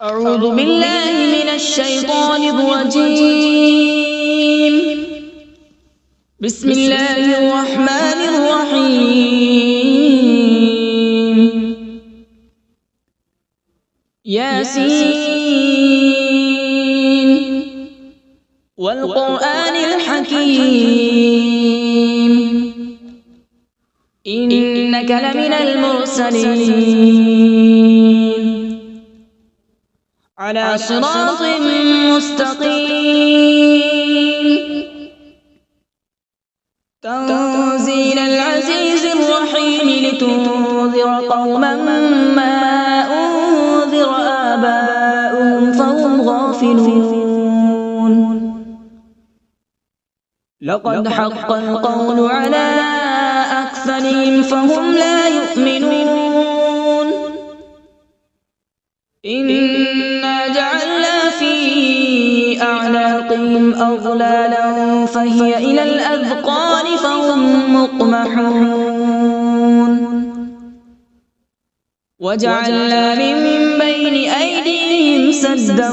أعوذ بالله من الشيطان الرجيم. بسم الله الرحمن الرحيم. ياسين والقرآن الحكيم إنك لمن المرسلين على صراط مستقيم. تنزيل العزيز الرحيم لتنذر قوما ما أنذر آباؤهم فهم غافلون. لقد حق القول على أكثرهم فهم لا يؤمنون. إنا جعلنا في أعناقهم أغلالا فهي إلى الأذقان فهم مقمحون. وجعلنا من بين أيديهم سدا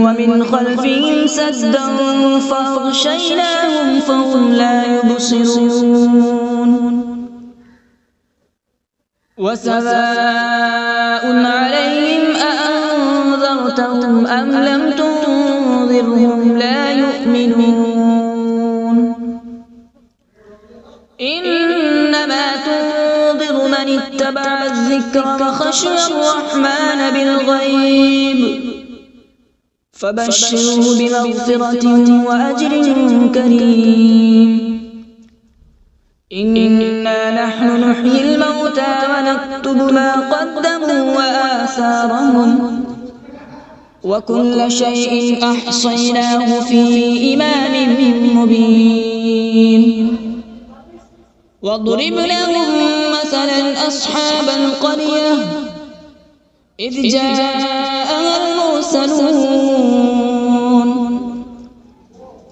ومن خلفهم سدا فأغشيناهم فهم لا يبصرون. وسواء عليهم أأنذرتهم أم لم تنذرهم لا يؤمنون. إنما تنذر من اتبع الذكر وخشي الرحمن بالغيب فبشره بمغفرة وأجر كريم. إنا نحن نحيي الموتى ونكتب ما قدموا وآثارهم وكل شيء أحصيناه في إمام مبين. واضرب لهم مثلا أصحاب القرية إذ جاءها المرسلون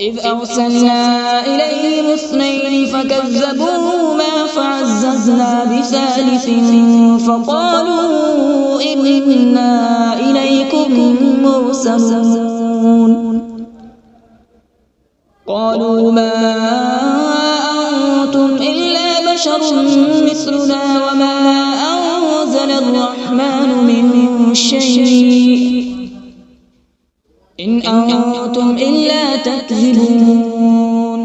إذ أرسلنا إليهم اثنين فكذبوهما فعززنا بثالث فقالوا إنا إليكم مرسلون. قالوا ما أنتم إلا بشر مثلنا وما أنزل الرحمن من شيء إن أنتم إلا تكذبون.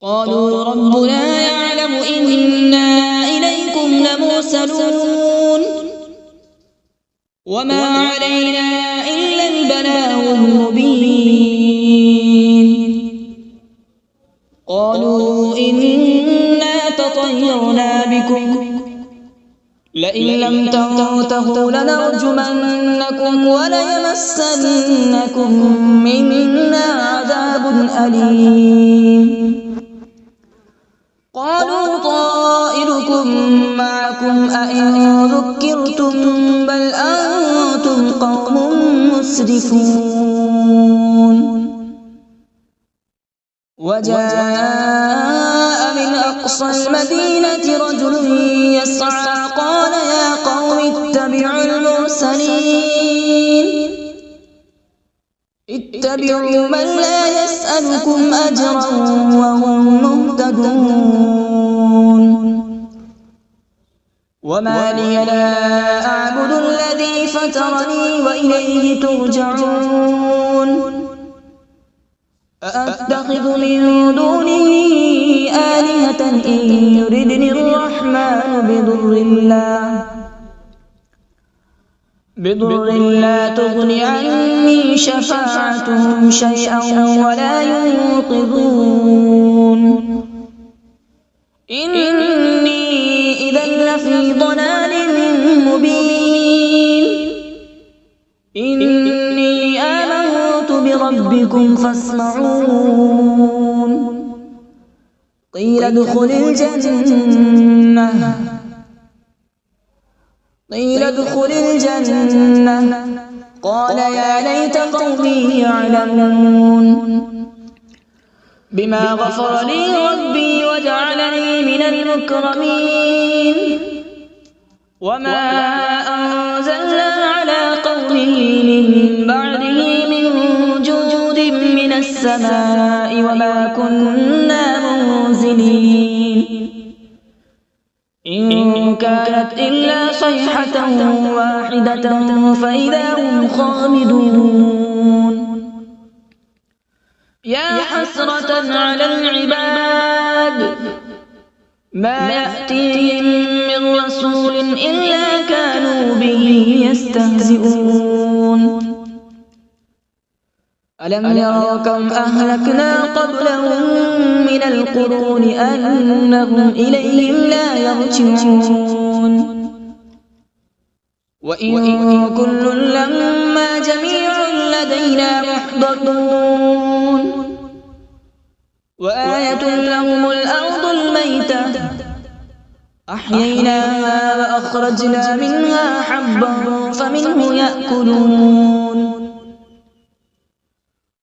قالوا ربنا يعلم إنا إليكم لمرسلون وما علينا إلا البلاغ المبين. قالوا إنا تطيرنا بكم لئن لم تنتهوا لنرجمنكم وليمسنكم منا عذاب أليم. قالوا طائركم معكم أئن ذكرتم بل أنتم قوم مسرفون. وجاء من أقصى المدينة رجل يسعى قال يا قوم اتبعوا المرسلين اتبعوا من لا يسألكم أجرا وهم مهتدون. وما لي لا أعبد الذي فطرني وإليه ترجعون. أأتخذ من دونه آلهة إن يردني الرحمن بضر لا تغن عني شفاعتهم شيئا ولا ينقذون. إني إذا لفي ضلال مبين. إني آمنت بربكم فاسمعون. قيل ادخل الجنة قال يا ليت قومي يعلمون. بما غفر لي ربي وجعلني من المكرمين. وما أنزلنا على من بعده من جود من السماء وما كنا منزلين إن كانت إلا صيحة واحدة فإذا هم خامدون يا حسرة على العباد ما يأتيهم من رسول إلا كانوا به يستهزئون ألم يروا كم أهلكنا قبلهم من القرون أنهم إليهم لا يرجعون وإن كل لما جميع لدينا محضرون وآية لهم الأرض الميتة أحييناها وأخرجنا منها حبا فمنه يأكلون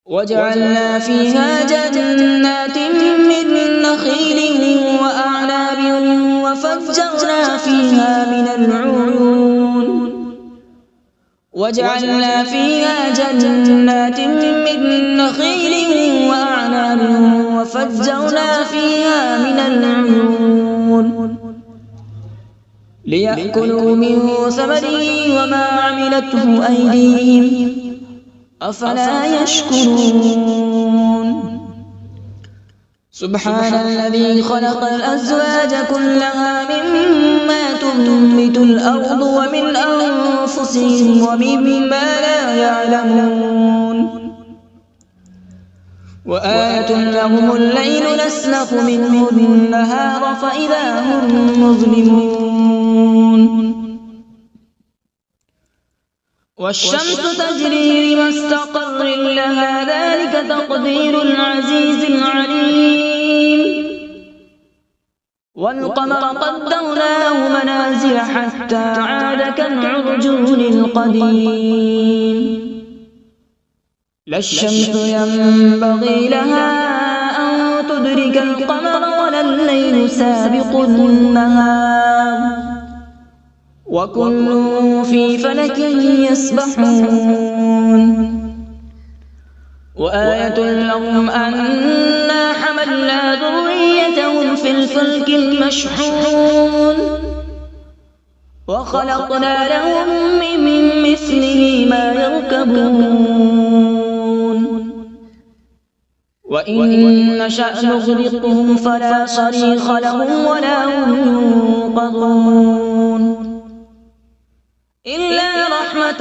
وجعلنا فيها جنات من نخيل وأعناب وفجرنا فيها من العيون وجعلنا فيها جنات من نخيل وأعناب وفجرنا فيها من العيون ليأكلوا من ثمره وما عملته أيديهم أفلا يشكرون سبحان الذي خلق الأزواج كلها مما تنبت الأرض ومن أنفسهم ومما لا يعلمون وآية لهم الليل نسلخ منه النهار فإذا هم مظلمون والشمس تجري لمستقر لها ذلك تقدير العزيز العليم والقمر قدرناه منازل حتى عاد كالعرجون القديم لا الشمس ينبغي لها أن تدرك القمر ولا الليل سابق النهار وكل في فلك يسبحون وآية لهم أنا حملنا ذريتهم في الفلك المشحون وخلقنا لهم من مثله ما يركبون وإن نشأ نغرقهم فلا صريخ لهم ولا هم ينقذون إلا رحمة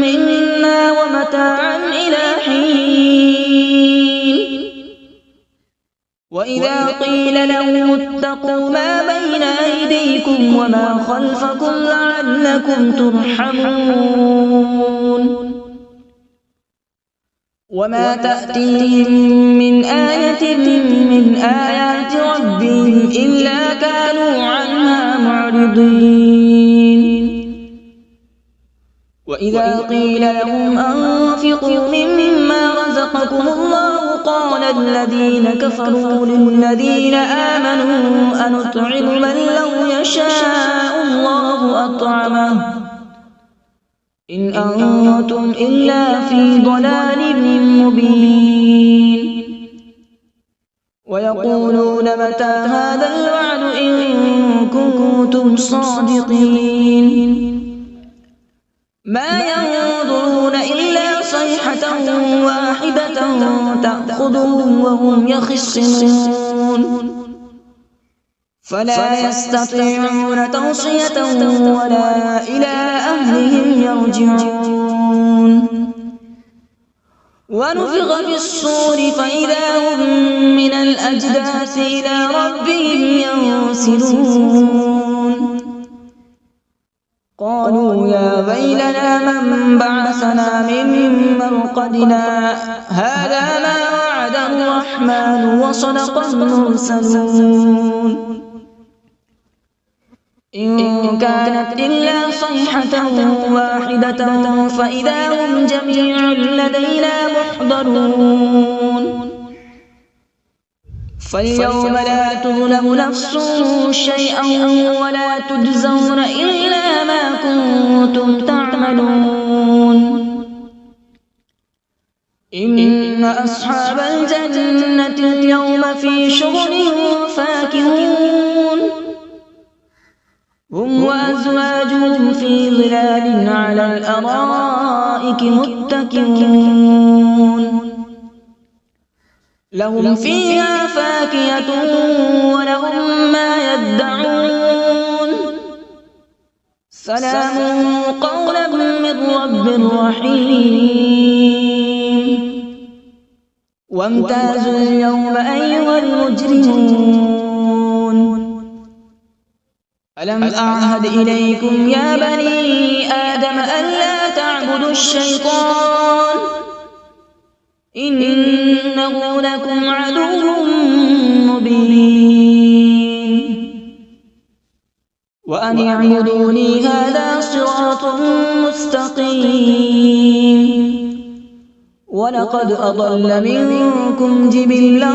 منا ومتاعا إلى حين وإذا قيل لهم اتقوا ما بين أيديكم وما خلفكم لعلكم ترحمون وما تأتيهم من آية من آيات ربهم إلا كانوا عنها معرضين وإذا قيل لهم أنفقوا مما رزقكم الله قال الذين كفروا للذين آمنوا أنطعم من لو يشاء الله أطعمه إن أنتم إلا في ضلال مبين ويقولون متى هذا الوعد إن كنتم صادقين ما ينظرون إلا صيحة واحدة تأخذهم وهم يخصمون فلا يستطيعون توصية ولا إلى أهلهم يرجعون ونفخ في الصور فإذا هم من الأجداث إلى ربهم ينسلون قالوا يا ويلنا من بعثنا من مرقدنا هذا ما وعد الرحمن وصدق المرسلون إن كانت إلا صيحة واحدة فإذا هم جميع لدينا محضرون فاليوم لا تظلم نفس شيئا ولا تجزون إلا ما كنتم تعملون أصحاب الجنة اليوم في شغل فاكهون هم وأزواجهم في ظلال على الأرائك متكئون لهم فيها فاكهة ولهم ما يدعون سلام قولا من رب رحيم وامتازوا اليوم أيها المجرمون ألم أعهد إليكم يا بني آدم ألا تعبدوا الشيطان إنه لكم عدو مبين وأن اعبدوني هذا صراط مستقيم ولقد أضل منكم جبلا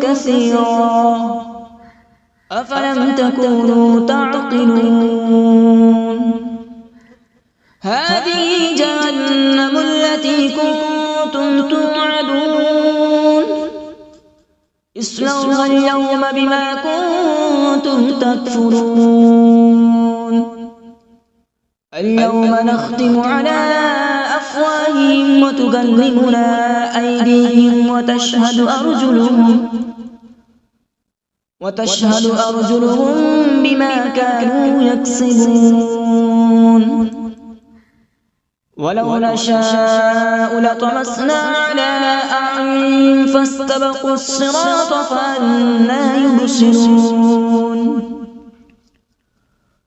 كثيرا أفلم تكونوا تعقلون هذه جهنم التي كنتم توعدون اصلوها اليوم بما كنتم تكفرون اليوم نختم على أفواههم وتكلمنا أيديهم وتشهد أرجلهم بما كانوا يكسبون ولو نشاء لطمسنا على أعينهم فاستبقوا الصراط فأنى يبصرون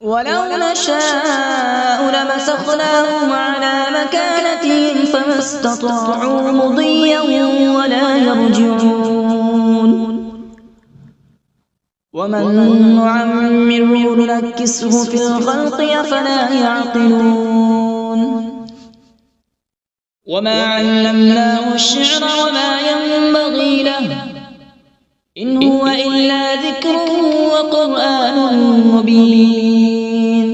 ولو نشاء لمسخناهم على مكانتهم فما استطاعوا مضيا ولا يرجعون ومن نعمره ننكسه في الخلق أفلا يعقلون وما علمناه الشعر وما ينبغي له إن هو إلا ذكر وقرآن مبين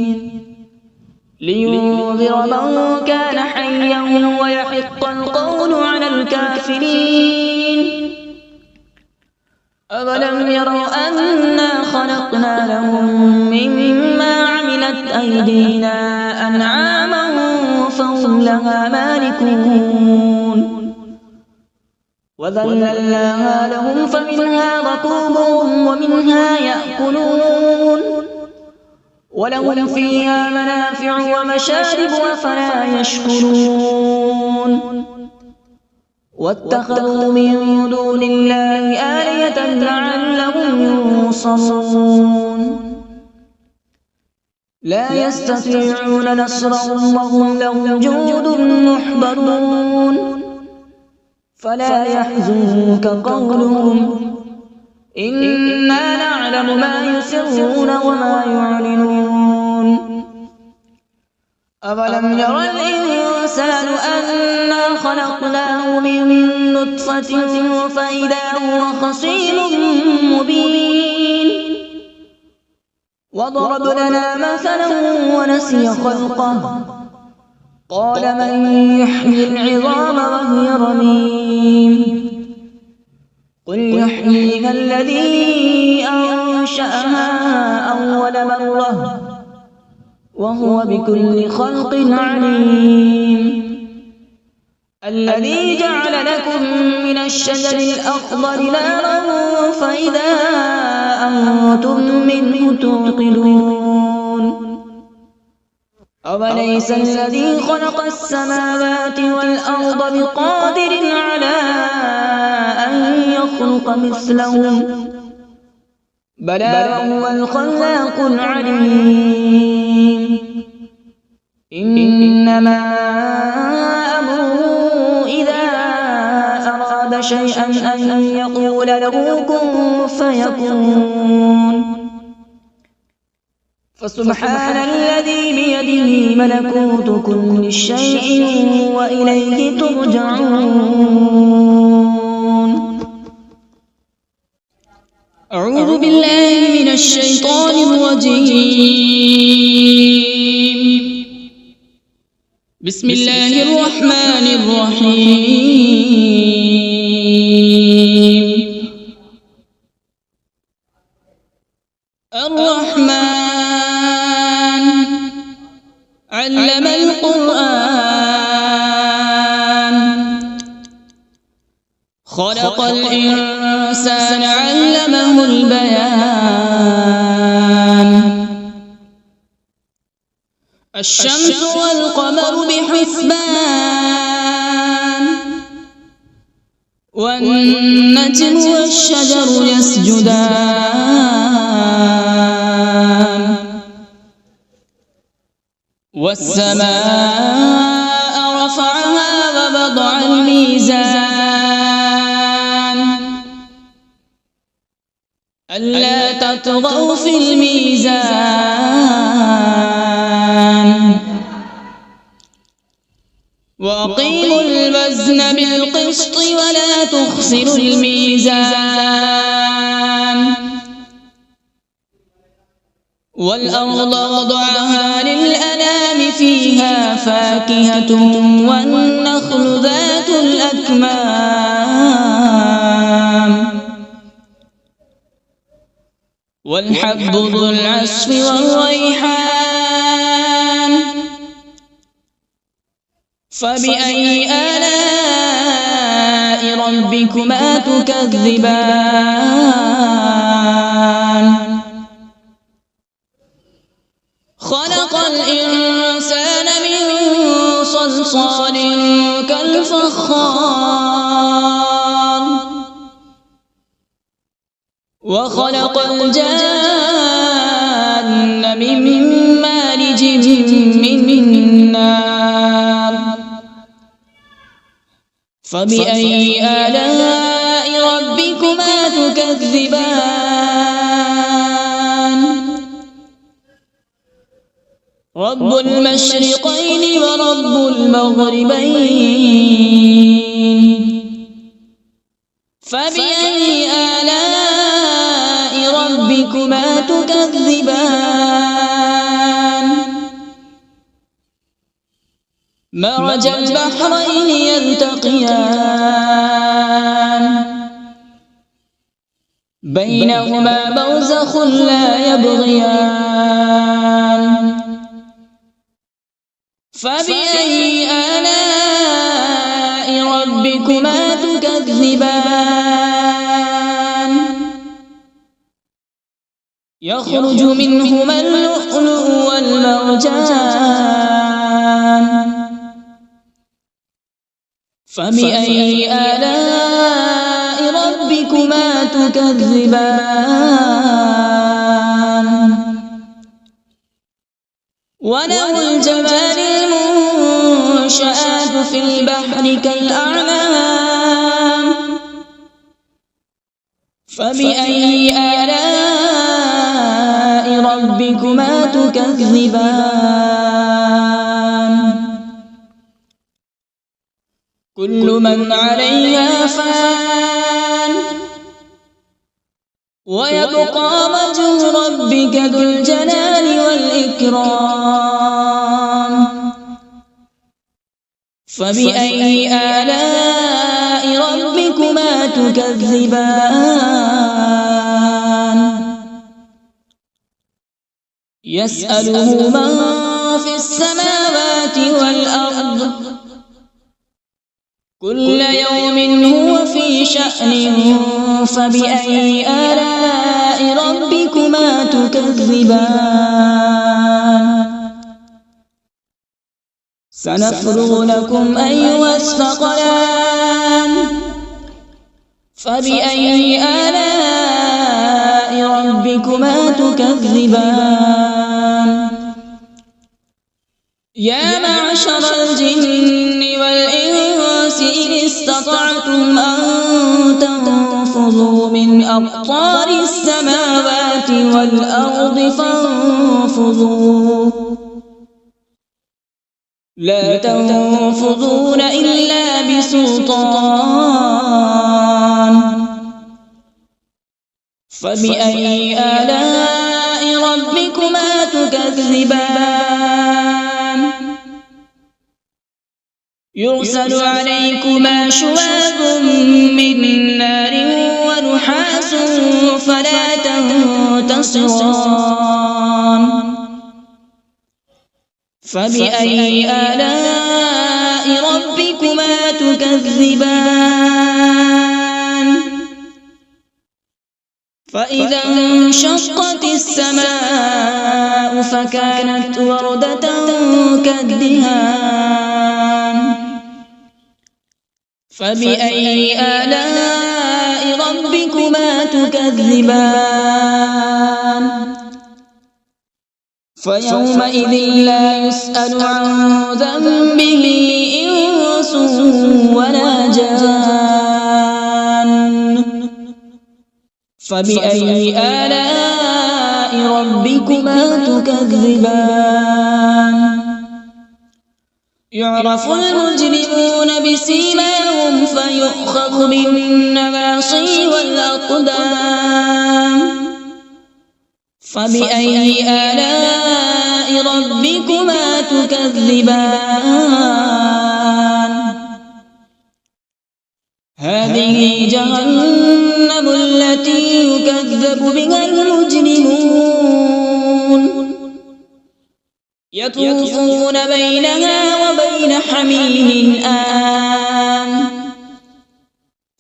لينذر من كان حيا ويحق القول على الكافرين أولم يروا أنا خلقنا لهم مما عملت أيدينا أنعاما فهم لها مالكون وذللناها لهم فمنها ركوبهم ومنها يأكلون ولهم فيها منافع ومشارب أفلا يشكرون واتخذوا من دون الله آلهة لعلهم ينصرون لا يستطيعون نصرهم وهم لهم جند محضرون فلا يحزنك قولهم إنا نعلم ما يسرون وما يعلنون أولم ير الإنسان أنا خلقناه من نطفة فإذا هو خصيم مبين وضرب لنا مثلا ونسي خلقه قال من يحيي العظام وهي رميم قل يحييها الذي أنشأها أول مرة وهو بكل خلق عليم الذي جعل لكم من الشجر الأخضر نارا فإذا أنتم منه توقدون أوليس الذي خلق السماوات والأرض بقادر على أن يخلق مثلهم بلى وهو الخلاق العليم إنما أمره إذا أراد شيئا أن يقول له كن فيكون فسبحان الذي بيده ملكوت كل شيء وإليه ترجعون أعوذ بالله من الشيطان الرجيم بسم الله الرحمن الرحيم بالقرآن خلق الإنسان علمه البيان الشمس والقمر بحسبان والنجم والشجر يسجدان والسماء رفعها ووضع الميزان ألا تطغوا في الميزان وأقيموا الوزن بالقسط ولا تخسروا الميزان والأرض وضعها للأنام فيها فاكهة والنخل ذات الأكمام والحب ذو العصف والريحان فبأي آلاء ربكما تكذبان خلق الإنسان من صلصال كالفخار وخلق الجان من مارج من نار فبأي آلاء ربكما تكذبان رب المشرقين ورب المغربين فبأي آلاء ربكما تكذبان مرج البحرين يلتقيان بينهما برزخ لا يبغيان فبأي آلاء ربكما تكذبان يخرج منهما اللؤلؤ والمرجان فبأي آلاء ربكما تكذبان وله الجوار المنشآت في البحر كالأعلام فبأي آلاء ربكما تكذبان كل من عليها فان ويبقى وجه ربك ذو الجلال والإكرام فبأي آلاء ربكما تكذبان يسأله من في السماوات والأرض كل يوم هو في شأن فبأي آلاء ربكما تكذبان سنفرغ لكم أيها الثقلان فبأي آلاء ربكما تكذبان يا معشر الجن والإنس إن استطعتم أن تنفذوا من أقطار السماوات والأرض فانفذوا لا تنفذون إلا بسلطان فبأي آلاء ربكما تكذبان يرسل عليكما شواظ من نار ونحاس فلا تنتصران فبأي آلاء ربكما تكذبان فإذا انشقت السماء فكانت وردة كالدهان فبأي آلاء ربكما تكذبان فيومئذ لا يسأل عن ذنبه إنس ولا جان فبأي آلاء ربكما تكذبان يعرف المجرمون بسيماهم فيؤخذ بالنواصي والأقدام فبأي آلاء ربكما تكذبان هذه جهنم التي يكذب بها المجرمون يطوفون بينها وبين حميم آن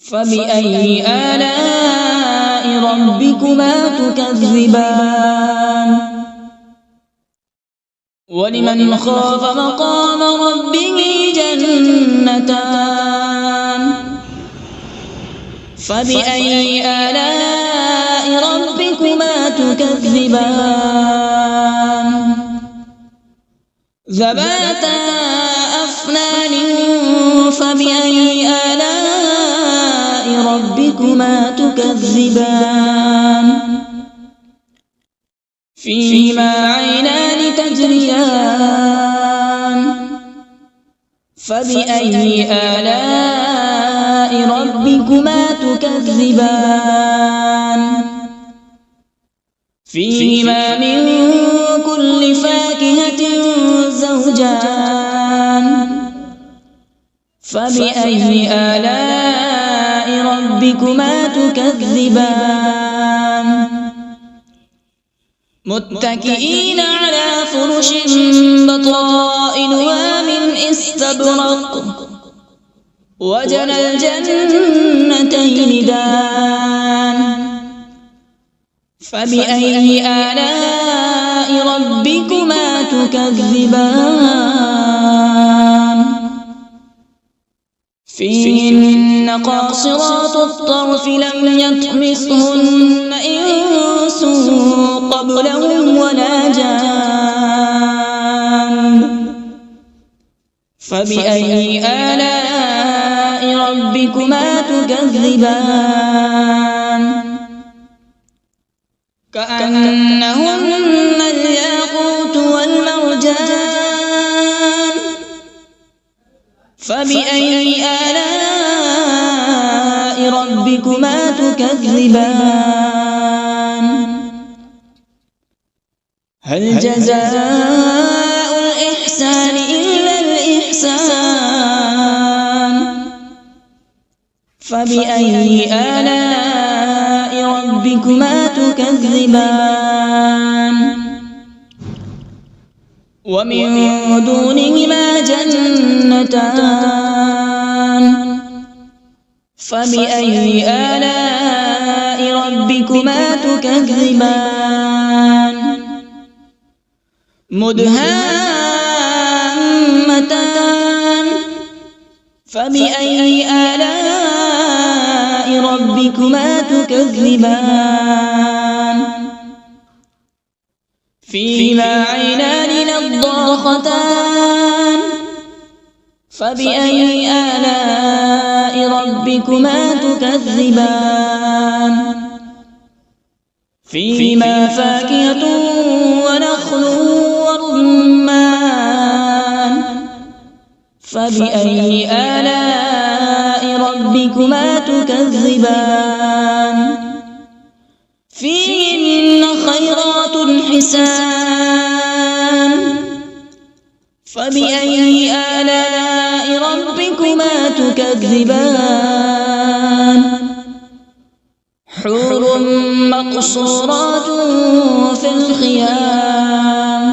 فبأي آلاء ربكما تكذبان ولمن خاف مقام ربه جنتان فبأي آلاء ربكما تكذبان ذواتا أفنان فبأي آلاء ربكما تكذبان فيهما عينان تجريان فبأي آلاء ربكما تكذبان فيهما من كل فاكهة زوجان فبأي آلاء ربكما تكذبان متكئين على فرش بطائنها من استبرق وجنى الجنتين دان فبأي آلاء ربكما تكذبان فيهن قاصرات الطرف لم يطمثهن إنس قبلهم ولا جان فبأي آلاء ربكما تكذبان كأنهن الياقوت والمرجان فبأي آلاء ربكما تكذبان هل جزاء الإحسان إلا الإحسان فبأي آلاء ربكما تكذبان ومن دونهما جنتان فبأي آلاء ربكما تكذبان مدهامتان فبأي آلاء ربكما تكذبان فيهما عينان نضاختان فبأي آلاء ربكما تكذبان فيهما فاكهة ونخل ورمان فبأي آلاء ربكما تكذبان فيهن خيرات حسان فبأي آلاء ربكما تكذبان حور مقصورات في الخيام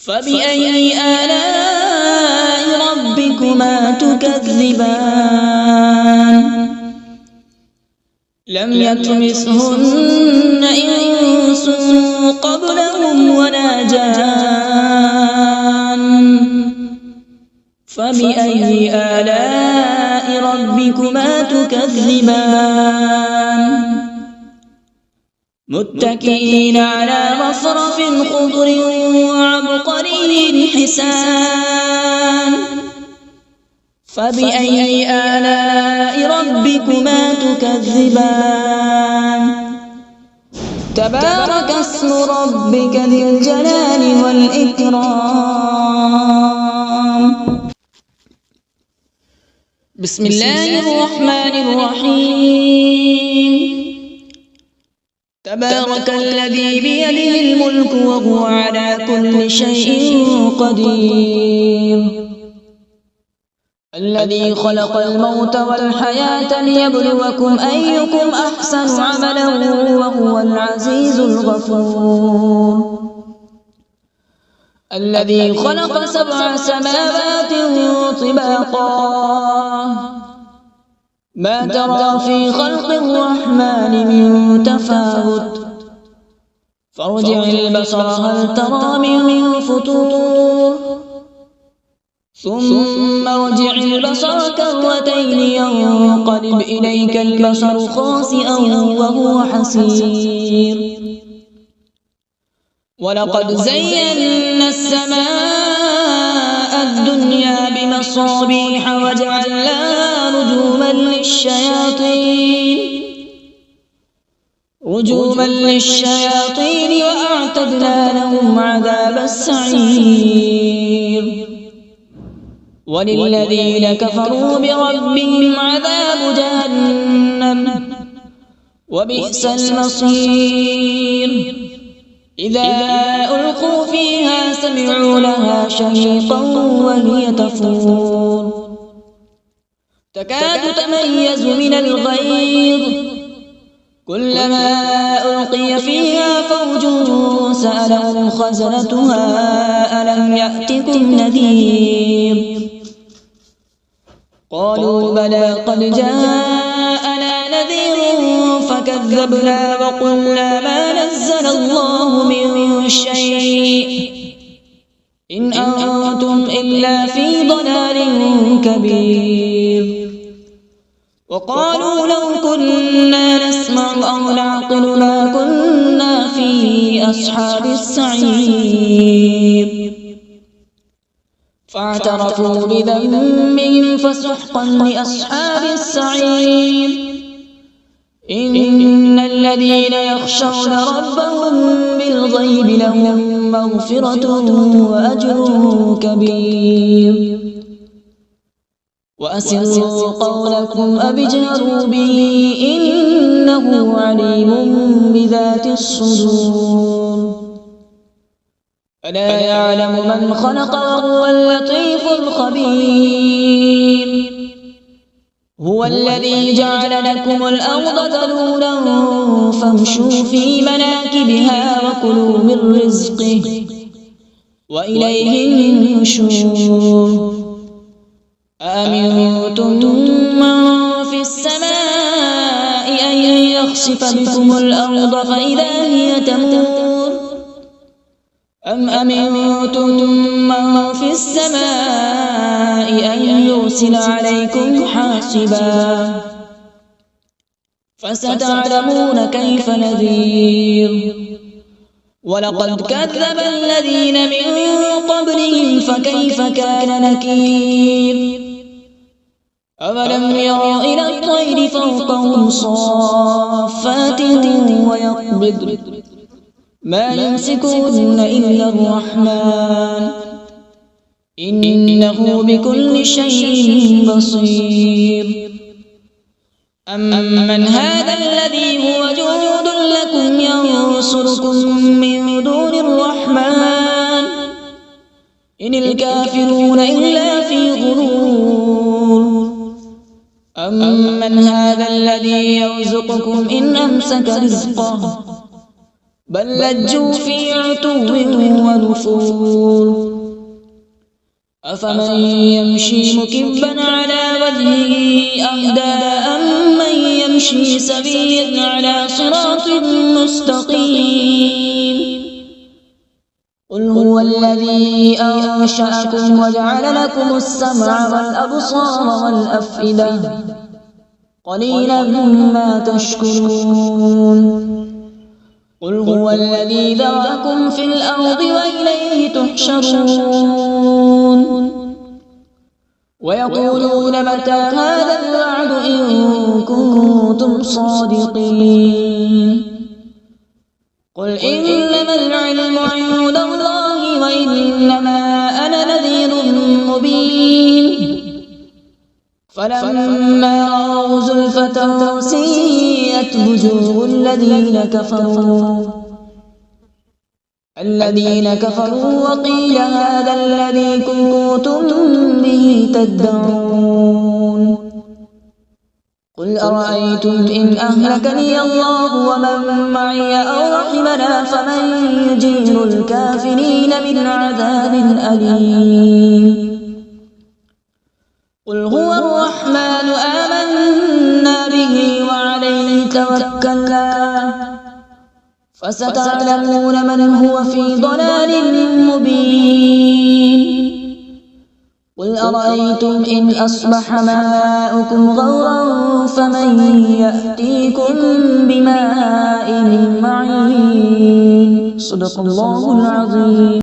فبأي آلاء ربكما تكذبان لم يطمثهن إنس قبلهم ولا جان فبأي آلاء ربكما تكذبان متكئين على رفرف خضر وعبقري حسان فبأي آلاء ربكما تكذبان تبارك اسم ربك ذي الجلال والإكرام بسم الله الرحمن الرحيم تبارك الذي بيده الملك وهو على كل شيء قدير الذي خلق الموت والحياة ليبلوكم أيكم أحسن عملا وهو العزيز الغفور الذي خلق 7 سماوات طباقا ما ترى في خلق الرحمن من تفاوت فارجع البصر هل ترى من فطور ثم ارجع البصر كرتين ينقلب إليك البصر خاسئا وهو حسير ولقد زينا السماء الدنيا بمصابيح وجعلناها رجوما للشياطين وأعتدنا لهم عذاب السعير وللذين كفروا بربهم عذاب جهنم وبئس المصير إذا ألقوا فيها سمعوا لها شهيقا وهي تفور تكاد تميز من الغيظ كلما ألقي فيها فوج سألهم خزنتها ألم يأتكم نذير قالوا بلى قد جاءنا نذير فكذبنا وقلنا ما نزل الله من شيء إن أنتم إلا في ضلال كبير وقالوا لو كنا نسمع أو نعقل ما كنا في أصحاب السعير فاعترفوا بذنبهم فسحقا لأصحاب السعير إن الذين يخشون ربهم بالغيب لهم مغفرة وأجر كبير وأسروا قولكم أو اجهروا به إنه عليم بذات الصدور ألا يعلم من خلق وهو اللطيف الخبير هو الذي جعل لكم الأرض ذلولا فامشوا في مناكبها وكلوا من رزقه وإليه النشور أأمنتم من في السماء أن يخسف بكم الأرض فإذا هي تمور أم أمنتم من في السماء أن يرسل عليكم حاصبا فستعلمون كيف نذير ولقد كذب الذين من قبلهم فكيف كان نكير أولم يروا إلى الطير فوقهم صافات ويقبض ما يمسكون إلا الرحمن إنه بكل شيء بصير أمن هذا الذي هو جند لكم ينصركم من دون الرحمن إن الكافرون إلا في غرور أمن هذا الذي يرزقكم إن أمسك رزقه بل لجوا في عتو ونفور أفمن يمشي مكبا على وجهه أهدى أمن يمشي سويا على صراط مستقيم قل هو الذي أنشأكم وجعل لكم السمع والأبصار والأفئدة قليلا ما تشكرون قل هو الذي ذرأكم في الأرض وإليه تحشرون ويقولون متى هذا الوعد إن كنتم صادقين قل إنما العلم عند الله وإنما أنا نذير مبين فلما رأوا زلفة سيئت وجوه الذين كفروا وقيل هذا الذي كنتم به تدعون قل أرأيتم إن أهلكني الله ومن معي أو رحمنا فمن يجير الكافرين من عذاب أليم قل هو الرحمن آمنا به وعليه توكلنا فستعلمون من هو في ضلال مبين قل أرأيتم إن أصبح ماؤكم غورا فمن يأتيكم بماء معين صدق الله العظيم.